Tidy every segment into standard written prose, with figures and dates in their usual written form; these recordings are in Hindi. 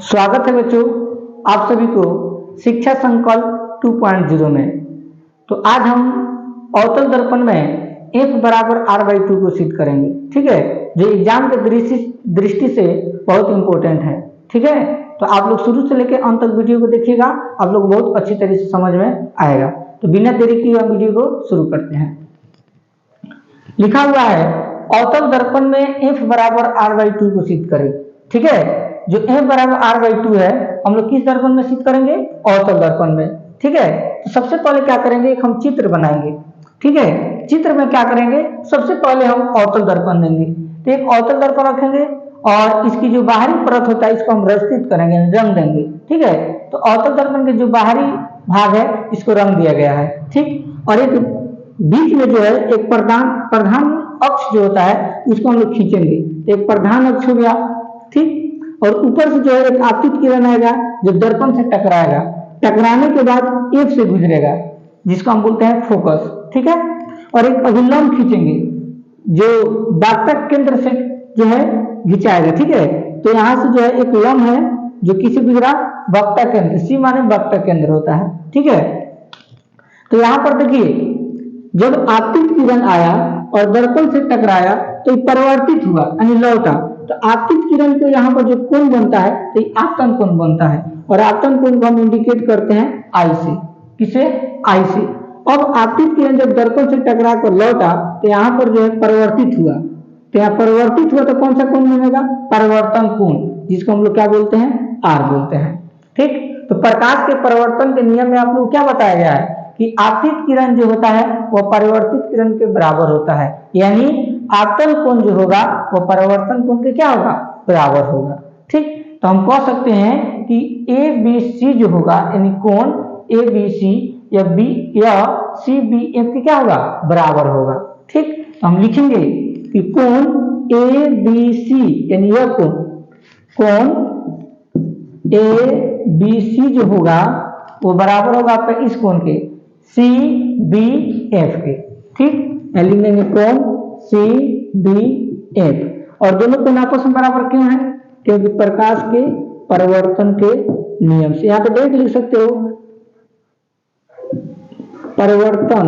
स्वागत है बच्चों, आप सभी को शिक्षा संकल्प 2.0 में। तो आज हम अवतल दर्पण में f बराबर r/2 को सिद्ध करेंगे। ठीक है, जो एग्जाम के दृष्टि से बहुत इंपॉर्टेंट है। ठीक है, तो आप लोग शुरू से लेकर अंत तक वीडियो को देखिएगा, आप लोग बहुत अच्छी तरह से समझ में आएगा। तो बिना देरी किए हम वीडियो को शुरू करते हैं। लिखा हुआ है अवतल दर्पण में f बराबर r/2 को सिद्ध करें। ठीक है, जो f बराबर r/2 है हम लोग किस दर्पण में सिद्ध करेंगे? अवतल दर्पण में। ठीक है, तो सबसे पहले क्या करेंगे, एक हम चित्र बनाएंगे। ठीक है, चित्र में क्या करेंगे, सबसे पहले हम अवतल दर्पण लेंगे। तो एक अवतल दर्पण रखेंगे और इसकी जो बाहरी परत होता है इसको हम रंजित करेंगे, रंग देंगे। ठीक है, तो अवतल दर्पण के जो बाहरी भाग है इसको रंग दिया गया है। ठीक, और एक बीच में जो है एक प्रधान अक्ष जो होता है उसको हम लोग खींचेंगे। एक प्रधान अक्ष हो गया। ठीक, और ऊपर से जो है एक आपतित किरण आएगा जो दर्पण से टकराएगा, टकराने के बाद एक से गुजरेगा जिसको हम बोलते हैं फोकस। ठीक है, और एक अभिलंब खींचेंगे जो वार्तक केंद्र से जो है खिंचाएगा। ठीक है, तो यहाँ से जो है एक लंब है जो किसी गुजरा, वक्ता केंद्र, सी माने वक्ता केंद्र होता है। ठीक है, तो यहाँ पर देखिए जब आपतित किरण आया और दर्पण से टकराया तो परिवर्तित हुआ यानी लौटा। तो आपतित किरण को यहाँ पर जो कोण बनता है तो आपतन कोण बनता है, और आपतन कोण को हम इंडिकेट करते हैं आई से। किसे? आई से। अब आपतित किरण जब दर्पण से टकरा कर लौटा तो यहाँ पर जो है परिवर्तित हुआ। तो यहाँ परिवर्तित हुआ तो कौन सा कोण बनेगा? परिवर्तन कोण, जिसको हम लोग क्या बोलते हैं? आर बोलते हैं। ठीक, तो प्रकाश के परिवर्तन के नियम में आप लोग क्या बताया गया है कि आपतित किरण जो होता है वह परिवर्तित किरण के बराबर होता है, यानी आपतन कोण जो होगा वो परिवर्तन कोण के क्या होगा? बराबर होगा। ठीक, तो हम कह सकते हैं कि ABC जो होगा यानी कोण ABC या B या CBF के क्या होगा? बराबर होगा। ठीक, तो हम लिखेंगे कि कोण ABC यानी यह कोण ABC जो होगा वो बराबर होगा आपका इस कोण के CBF के। ठीक, लिख लेंगे कोण CBF, और दोनों कोण आपस में बराबर क्यों है? क्योंकि प्रकाश के परिवर्तन के नियम से। यहाँ पे डायरेक्ट लिख सकते हो परिवर्तन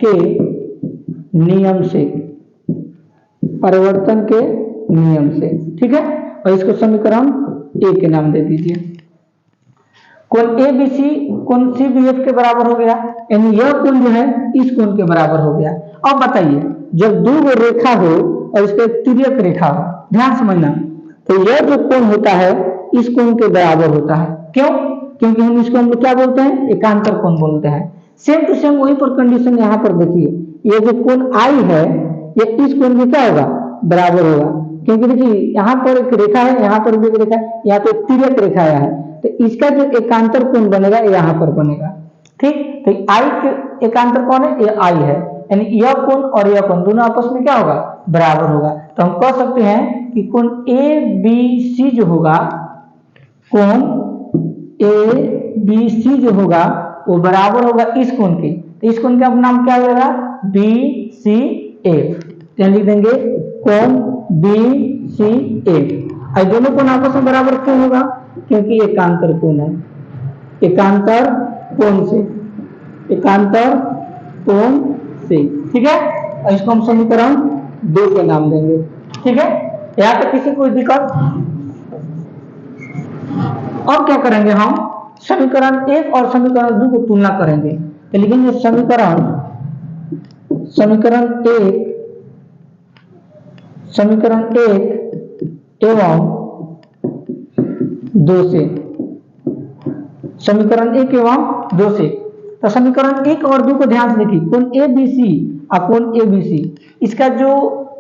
के नियम से, परिवर्तन के नियम से। ठीक है, और इसको समीकरण ए के नाम दे दीजिए। कोण ABC कोण CBF के बराबर हो गया, यानी यह कोण जो है इस कोण के बराबर हो गया। अब बताइए जब दो रेखा हो और इसका एक तिर्यक रेखा हो, ध्यान समझना, तो यह जो कोण होता है इस कोण के बराबर होता है। क्यों? क्योंकि हम इसको हम लोग क्या बोलते हैं? एकांतर कोण बोलते हैं। सेम टू सेम वही पर कंडीशन यहाँ पर देखिए, ये जो कोण I है ये इस कोण के क्या होगा? बराबर होगा। क्योंकि देखिए यहाँ पर एक रेखा है, यहाँ पर भी एक रेखा है, यहाँ पे तिर्यक रेखा है, तो इसका जो एकांतर कोण बनेगा यहाँ पर बनेगा। ठीक, तो I के एकांतर कौन है? ये I है, यानी यह कोण और यह कोण दोनों आपस में क्या होगा? बराबर होगा। तो हम कह सकते हैं कि कोण ABC जो होगा, कोण ABC जो होगा वो बराबर होगा इस कोण के। तो इस कोण का नाम क्या होगा? BCF। तो लिख देंगे कोण BCF। और दोनों कोण आपस में बराबर क्यों होगा? क्योंकि एकांतर कोण है, एकांतर कोण से, एकांतर कोण से। ठीक है, और इसको हम समीकरण 2 के नाम देंगे। ठीक है, यहाँ पे किसी कोई दिक्कत? अब क्या करेंगे, हम समीकरण 1 और समीकरण 2 को तुलना करेंगे। तो लिखेंगे समीकरण 1 एवं 2 से, समीकरण 1 एवं 2 से। तो समीकरण 1 और 2 को ध्यान से देखिए, कोण ABC और कोण ABC इसका जो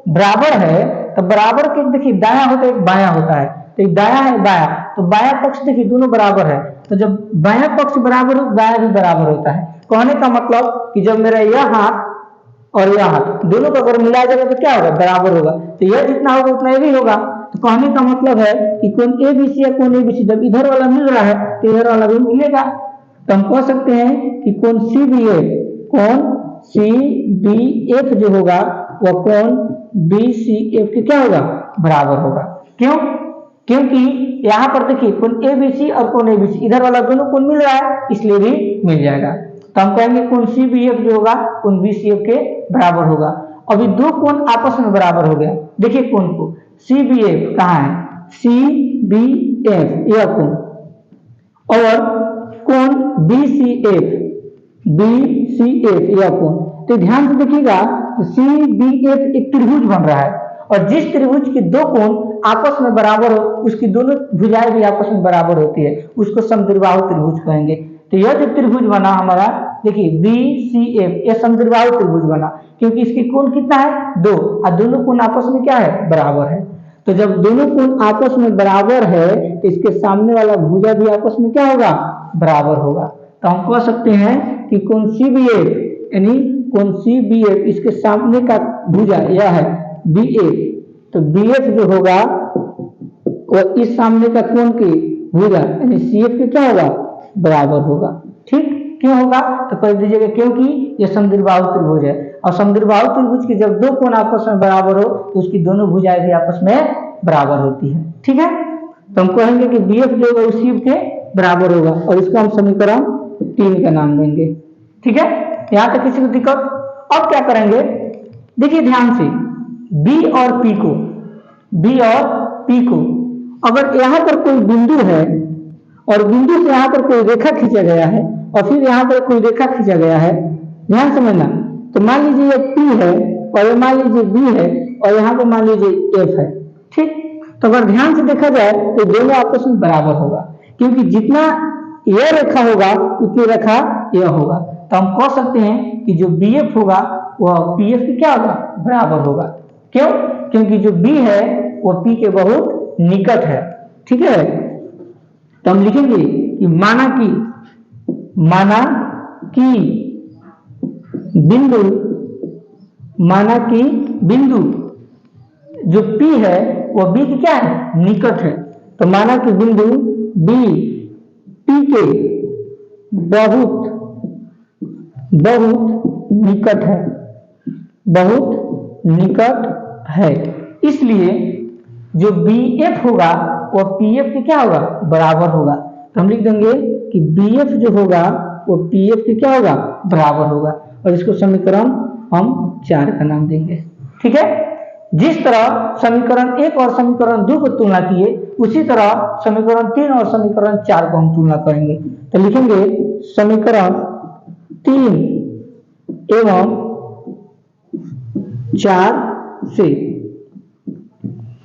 बराबर है, तो बराबर के देखिए दाया होता है एक बाया होता है, तो एक दाया है बाया, तो बाया पक्ष देखिए दोनों बराबर है। तो जब बाया पक्ष बराबर हो दाया भी बराबर होता है। कहने का मतलब कि जब मेरा यह हाथ और यह हाथ दोनों को अगर मिलाया जाएगा तो क्या होगा? बराबर होगा। तो यह जितना होगा उतना ये भी होगा। तो कहने का मतलब है कि कोण ABC या कोण ABC जब इधर वाला मिल रहा है तो इधर वाला भी मिलेगा। तो हम कह सकते हैं कि कोण CBF जो होगा वह कोण BCF के क्या होगा? बराबर होगा। क्यों? क्योंकि यहाँ पर देखिए कोण एबीसी और कोण एबीसी इधर वाला दोनों कोण मिल रहा है, इसलिए भी मिल जाएगा। तो हम कहेंगे कोण सीबीएफ जो होगा कोण बीसीएफ के बराबर होगा। अभी दो कोण आपस में बराबर हो गया। देखिए कोण को सीबीएफ कहाँ है, सीबीएफ यह कोण, और कोण बीसीएफ यह कोण। तो ध्यान से देखिएगा सीबीएफ एक त्रिभुज बन रहा है, और जिस त्रिभुज के दो कोण आपस में बराबर हो उसकी दोनों भुजाएं भी आपस में बराबर होती है, उसको समद्विबाहु त्रिभुज कहेंगे। तो यह जो त्रिभुज बना हमारा, देखिए बीसीएफ, यह समद्विबाहु त्रिभुज बना क्योंकि इसके कोण कितना है, दो, और दोनों कोण आपस में क्या है, बराबर है। तो जब दोनों कोण आपस में बराबर है तो इसके सामने वाला भुजा भी आपस में क्या होगा, बराबर होगा। तो हम कह सकते हैं कि कोण सीबीएफ यानी कोण सीबीएफ इसके सामने का भुजा यह है बीएफ, तो बीएफ जो होगा वो इस सामने का कोण की भुजा यानी सीएफ के क्या होगा, बराबर होगा। ठीक, क्यों होगा, तो कह दीजिएगा क्योंकि ये समद्विबाहु त्रिभुज है, और समद्विबाहु त्रिभुज के जब दो कोण आपस में बराबर हो तो उसकी दोनों भुजाएं भी आपस में बराबर होती है। ठीक है, तो हम कहेंगे कि बीएफ जो होगा उस सीएफ के बराबर होगा, और इसको हम समीकरण 3 का नाम देंगे। ठीक है, यहाँ तक किसी को दिक्कत? अब क्या करेंगे, देखिए ध्यान से, बी और पी को अगर यहाँ पर कोई बिंदु है और बिंदु से यहाँ पर कोई रेखा खींचा गया है और फिर यहाँ पर कोई रेखा खींचा गया है, ध्यान समझना। तो मान लीजिए ये P है और ये मान लीजिए B है और यहाँ पर मान लीजिए F है। ठीक, तो अगर ध्यान से देखा जाए तो दोनों आपस में बराबर होगा, क्योंकि जितना यह रेखा होगा उतनी रेखा यह होगा। तो हम कह सकते हैं कि जो BF होगा वह PF के क्या होगा, बराबर होगा। क्यों? क्योंकि जो B है वह P के बहुत निकट है। ठीक है, तो हम लिखेंगे कि माना कि बिंदु जो P है वह B के क्या है, निकट है। तो माना कि बिंदु B P के बहुत निकट है, इसलिए जो BF होगा वो PF के क्या होगा, बराबर होगा। तो हम लिख देंगे कि BF जो होगा वो PF के क्या होगा, बराबर होगा, और इसको समीकरण हम 4 का नाम देंगे। ठीक है, जिस तरह समीकरण 1 और समीकरण 2 को तुलना किए उसी तरह समीकरण 3 और समीकरण 4 को हम तुलना करेंगे। तो लिखेंगे समीकरण 3 एवं 4 से,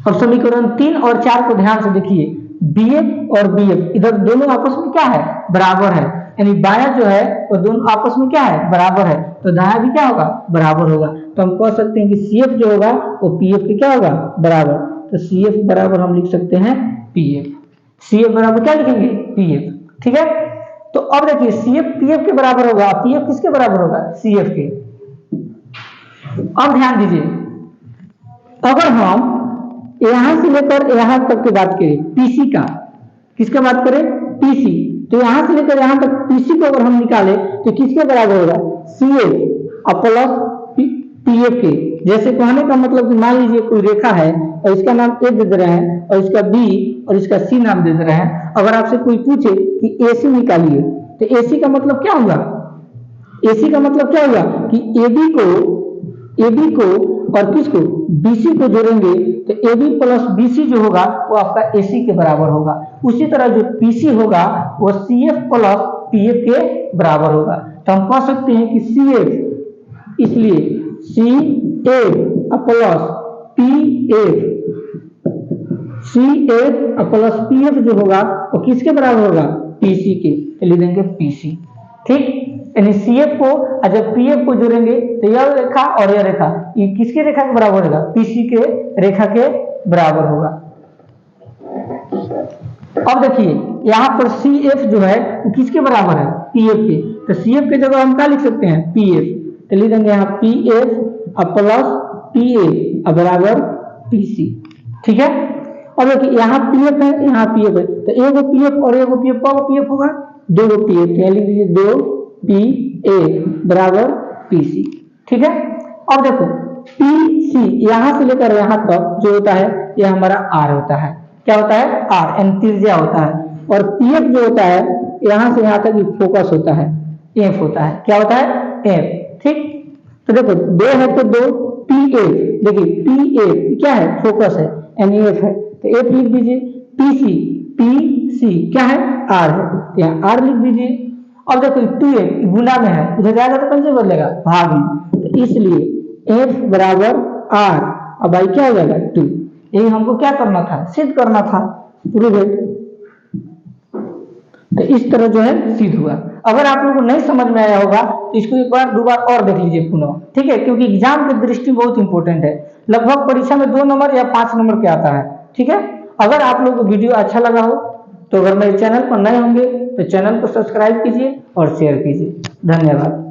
और समीकरण 3 और 4 को ध्यान से देखिए, BF और BF इधर दोनों आपस में क्या है, बराबर है, यानी बायां जो है वो दोनों आपस में क्या है, बराबर है, तो दायां भी क्या होगा, बराबर होगा। तो हम कह सकते हैं कि CF जो होगा वो PF के क्या होगा, बराबर। तो CF बराबर हम लिख सकते हैं PF, CF बराबर क्या लिखेंगे, PF। ठीक है, तो अब देखिए CF PF के बराबर होगा, PF किसके बराबर होगा, CF के। अब ध्यान दीजिए, अगर हम यहां से लेकर यहां तक की बात करें, PC का, किसका बात करें, PC, तो यहां से लेकर यहां तक PC को अगर हम निकाले तो किसके बराबर होगा, CF प्लस PF के। जैसे कहने का मतलब कि मान लीजिए कोई रेखा है और इसका नाम A दे रहे हैं और इसका B और इसका C नाम दे रहे हैं। अगर आपसे कोई पूछे कि AC निकालिए तो AC का मतलब क्या होगा, AC का मतलब क्या होगा कि AB को और किसको, BC को जोड़ेंगे तो AB प्लस BC जो होगा वो आपका AC के बराबर होगा। उसी तरह जो PC होगा वो CF प्लस PF के बराबर होगा। तो हम कह सकते हैं कि CF, इसलिए CF प्लस PF जो होगा वो किसके बराबर होगा, PC के, तो लिख देंगे PC। ठीक, यानी CF को जब PF को जोड़ेंगे तो यह रेखा और यह रेखा ये किसके रेखा के बराबर होगा, PC के रेखा के बराबर होगा। अब देखिए यहाँ पर CF जो है वो किसके बराबर है, PF के। तो CF के जगह हम क्या लिख सकते हैं, PF, तो लिख देंगे यहाँ PF प्लस PA बराबर PC। ठीक है, अब देखिए यहाँ PF है, यहाँ PF है, तो एगो PF और एगो PF, कौन PF होगा, 2 PF, तो लिख दीजिए 2 PA बराबर PC। ठीक है, अब देखो PC यहाँ से लेकर यहाँ तक जो होता है यह हमारा आर होता है। क्या होता है? आर यानी त्रिज्या होता है। और पी एफ जो होता है यहाँ से यहाँ तक फोकस होता है, एफ होता है। क्या होता है? एफ। ठीक, तो देखो दो है तो दो, पी एफ, देखिए पी एफ क्या है? फोकस है, यानी एफ है, तो एफ लिख दीजिए। पी सी, पी सी क्या है? आर है, तो यहाँ आर लिख दीजिए। अब देखो टू एफ गुना में है, उधर जाएगा तो कौन से बदलेगा? भाग में, तो इसलिए एफ बराबर आर, अब भाई क्या हो जाएगा? टू। यही हमको क्या करना था? सिद्ध करना था, प्रूव इट। तो इस तरह जो है सिद्ध हुआ। अगर आप लोगों को नहीं समझ में आया होगा तो इसको एक बार दो बार और देख लीजिए पुनः, ठीक है, क्योंकि एग्जाम की दृष्टि बहुत इंपॉर्टेंट है। लगभग परीक्षा में 2 नंबर या 5 नंबर के आता है, ठीक है। अगर आप लोगों को वीडियो अच्छा लगा हो तो अगर मेरे चैनल पर नए होंगे तो चैनल को सब्सक्राइब कीजिए और शेयर कीजिए। धन्यवाद।